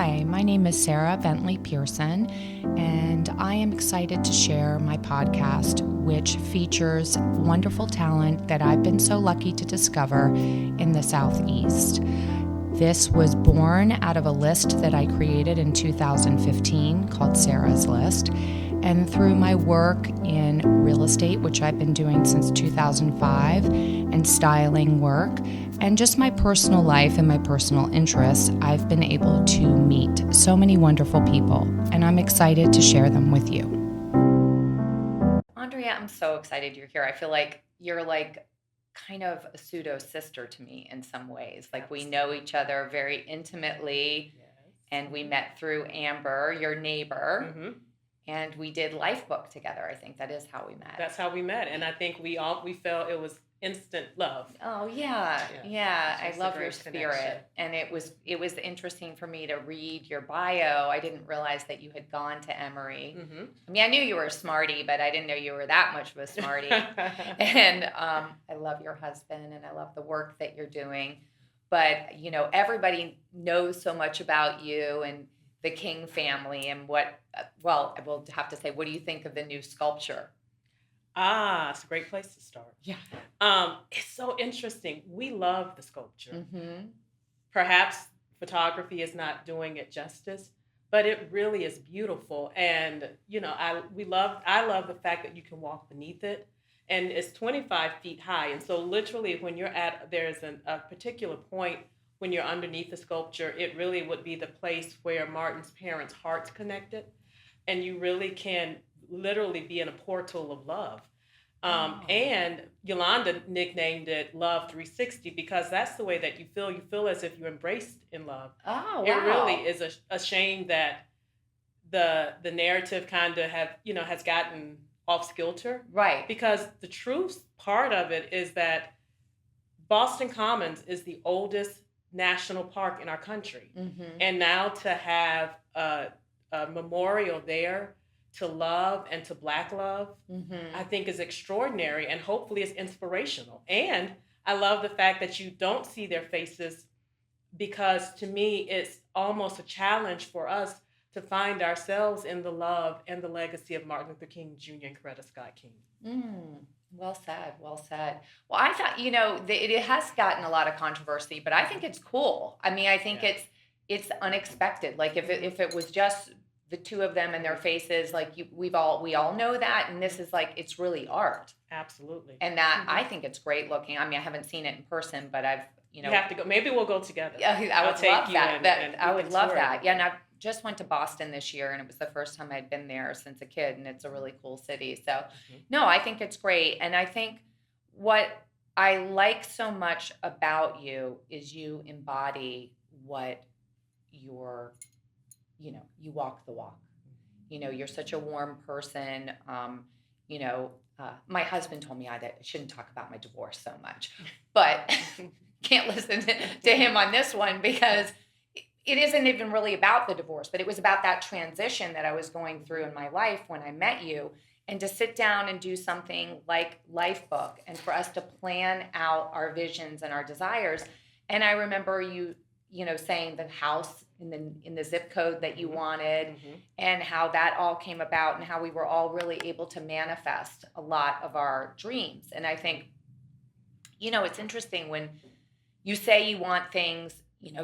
Hi, my name is Sarah Bentley Pearson, and I am excited to share my podcast, which features wonderful talent that I've been so lucky to discover in the Southeast. This was born out of a list that I created in 2015 called Sarah's List. And through my work in real estate, which I've been doing since 2005, and styling work, and just my personal life and my personal interests, I've been able to meet so many wonderful people, and I'm excited to share them with you. Arndrea, I'm so excited you're here. I feel like you're like kind of a pseudo sister to me in some ways. Like we know each other very intimately, and we met through Amber, your neighbor. Mm-hmm. And we did Life Book together. I think that is how we met. That's how we met, and I think we felt it was instant love. Oh yeah. I love your spirit, connection. and it was interesting for me to read your bio. I didn't realize that you had gone to Emory. Mm-hmm. I mean, I knew you were a smarty, but I didn't know you were that much of a smarty. And I love your husband, and I love the work that you're doing. But everybody knows so much about you and the King family, and well, I will have to say, what do you think of the new sculpture? It's a great place to start. Yeah. It's so interesting. We love the sculpture. Mm-hmm. Perhaps photography is not doing it justice, but it really is beautiful. And I love the fact that you can walk beneath it, and it's 25 feet high. And so literally, when there's a particular point when you're underneath the sculpture, it really would be the place where Martin's parents' hearts connected. And you really can literally be in a portal of love. And Yolanda nicknamed it Love 360 because that's the way that you feel. You feel as if you're embraced in love. Oh, wow. It really is a shame that the narrative kind of has gotten off kilter. Right. Because the truth part of it is that Boston Commons is the oldest national park in our country. Mm-hmm. And now to have a memorial there to love and to Black love, mm-hmm. I think is extraordinary, and hopefully it's inspirational. And I love the fact that you don't see their faces, because to me it's almost a challenge for us to find ourselves in the love and the legacy of Martin Luther King Jr. and Coretta Scott King. Well said. Well said. Well, I thought, it has gotten a lot of controversy, but I think it's cool. I mean, I think it's unexpected. Like if it was just the two of them and their faces, like we all know that, and this is like, it's really art. Absolutely. And that, I think it's great looking. I mean, I haven't seen it in person, but I've, You have to go. Maybe we'll go together. Yeah, I would love that. I would love that. Yeah, and I just went to Boston this year, and it was the first time I'd been there since a kid, and it's a really cool city. So, no, I think it's great. And I think what I like so much about you is you embody what you're, you walk the walk. You're such a warm person. My husband told me I shouldn't talk about my divorce so much, but can't listen to him on this one, because it isn't even really about the divorce, but it was about that transition that I was going through in my life when I met you, and to sit down and do something like Life Book, and for us to plan out our visions and our desires. And I remember you saying the house in the zip code that you wanted, and how that all came about, and how we were all really able to manifest a lot of our dreams. And I think, it's interesting when you say you want things,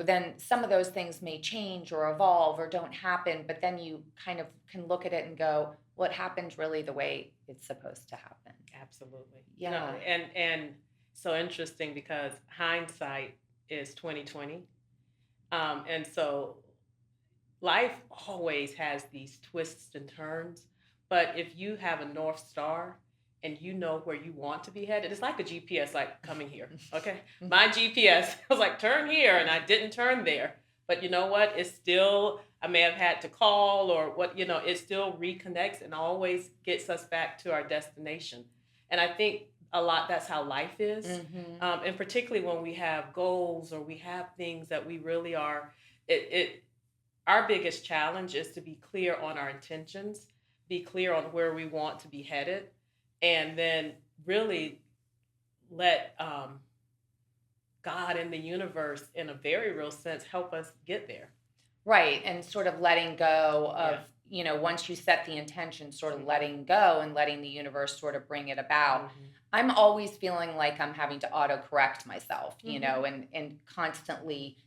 then some of those things may change or evolve or don't happen, but then you kind of can look at it and go, well, it happened really the way it's supposed to happen. Absolutely. Yeah. And so interesting, because hindsight is 2020. And so life always has these twists and turns, but if you have a North Star and you know where you want to be headed, it's like a GPS, like coming here, okay? My GPS was like, turn here, and I didn't turn there. But you know what? It's still, I may have had to call or what, it still reconnects and always gets us back to our destination. And I think a lot, that's how life is. And particularly when we have goals or we have things that we really are, our biggest challenge is to be clear on our intentions, be clear on where we want to be headed, and then really let God and the universe, in a very real sense, help us get there. Right, and sort of letting go of, Yeah. once you set the intention, sort of Mhm. letting go and letting the universe sort of bring it about. Mhm. I'm always feeling like I'm having to autocorrect myself, Mhm. and constantly,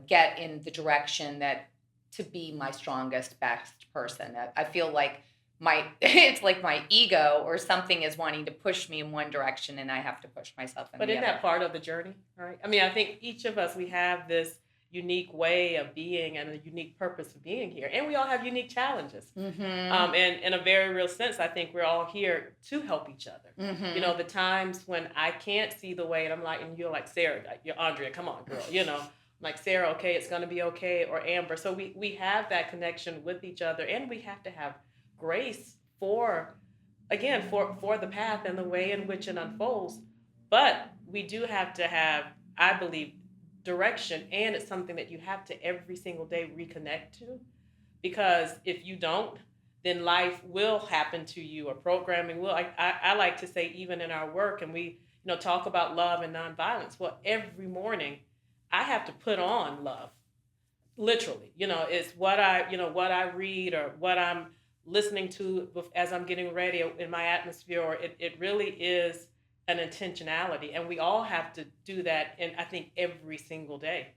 get in the direction that to be my strongest, best person. I feel like my it's like my ego or something is wanting to push me in one direction and I have to push myself in But the isn't other. that part of the journey, right? I mean, I think each of us, we have this unique way of being and a unique purpose of being here. And we all have unique challenges. Mhm. And in a very real sense, I think we're all here to help each other. Mhm. The times when I can't see the way, and I'm like, and you're like, Sarah, like, you're Andrea, come on, girl, I'm like, Sarah, okay, it's going to be okay, or Amber. So we have that connection with each other, and we have to have grace for, again, for the path and the way in which it unfolds. But we do have to have, I believe, direction, and it's something that you have to every single day reconnect to, because if you don't, then life will happen to you, or programming will. I like to say, even in our work, and we talk about love and nonviolence. Well, every morning I have to put on love, literally. It's what I read, or what I'm listening to as I'm getting ready in my atmosphere, or it really is an intentionality, and we all have to do that, and I think every single day.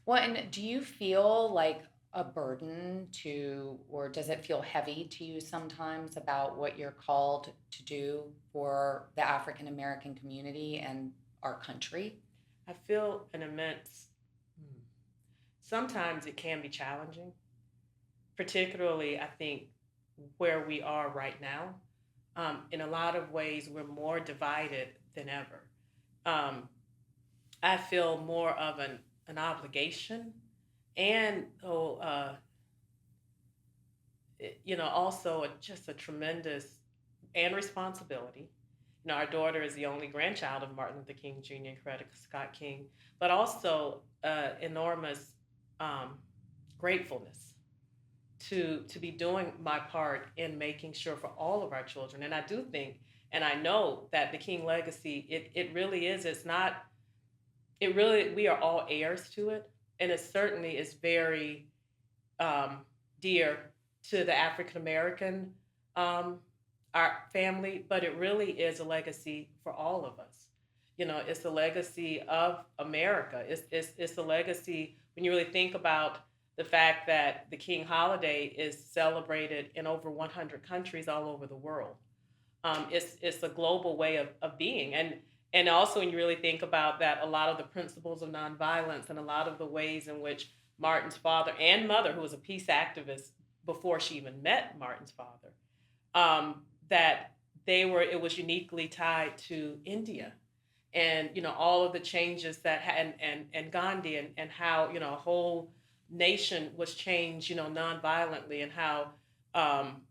Well, and do you feel like a burden to, or does it feel heavy to you sometimes about what you're called to do for the African American community and our country? I feel an immense. Hmm, Sometimes it can be challenging, particularly, I think, where we are right now. In a lot of ways, we're more divided than ever. Um, I feel more of an obligation, and also just a tremendous and responsibility. Our daughter is the only grandchild of Martin Luther King Jr. and Coretta Scott King, but also enormous um, gratefulness to be doing my part in making sure for all of our children. And I do think, and I know that the King legacy, it really is. It's not. It really, we are all heirs to it, and it certainly is very um, dear to the African American um, our family, but it really is a legacy for all of us. It's a legacy of America. It's a legacy when you really think about the fact that the King holiday is celebrated in over 100 countries all over the world. It's a global way of being, and also when you really think about that, a lot of the principles of nonviolence and a lot of the ways in which Martin's father and mother, who was a peace activist before she even met Martin's father, that it was uniquely tied to India, and all of the changes and Gandhi, and how a whole nation was changed nonviolently, and how um,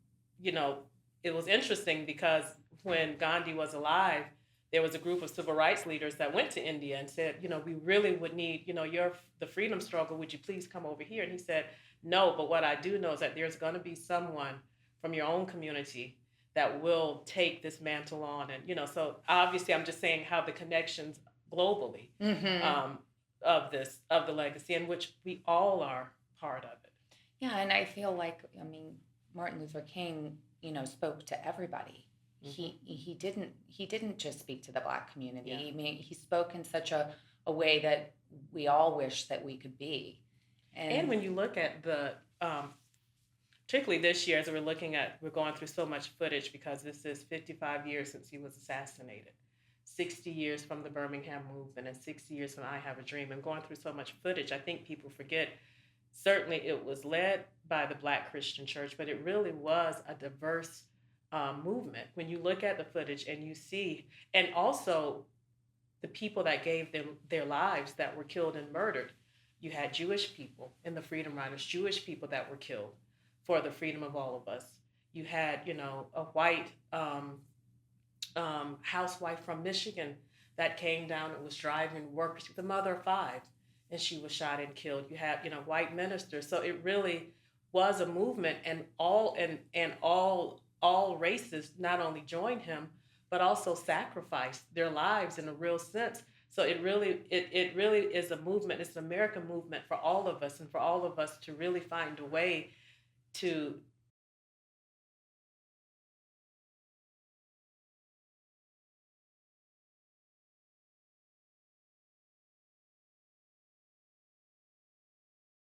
you know it was interesting because when Gandhi was alive, there was a group of civil rights leaders that went to India and said, we really would need, the freedom struggle. Would you please come over here? And he said, no, but what I do know is that there's going to be someone from your own community that will take this mantle on. And, so obviously I'm just saying how the connections globally Hmm. um, of the legacy, in which we all are part of it. Yeah, and I feel like, Martin Luther King, spoke to everybody. Hmm. He didn't just speak to the Black Yeah. community. I mean, he spoke in such a way that we all wish that we could be. And And when you look at um, particularly this year, as we're going through so much footage, because this is 55 years since he was assassinated, 60 years from the Birmingham movement, and 60 years from I Have a Dream, and going through so much footage, I think people forget. Certainly, it was led by the Black Christian Church, but it really was a diverse movement. When you look at the footage and you see, and also the people that gave them their lives that were killed and murdered. You had Jewish people in the Freedom Riders, Jewish people that were killed for the freedom of all of us. You had, a white housewife from Michigan that came down and was driving to work. She was the mother of five, and she was shot and killed. You had, white ministers. So it really was a movement, and all races not only joined him, but also sacrificed their lives in a real sense So it really is a movement. It's an American movement for all of us, and for all of us to really find a way to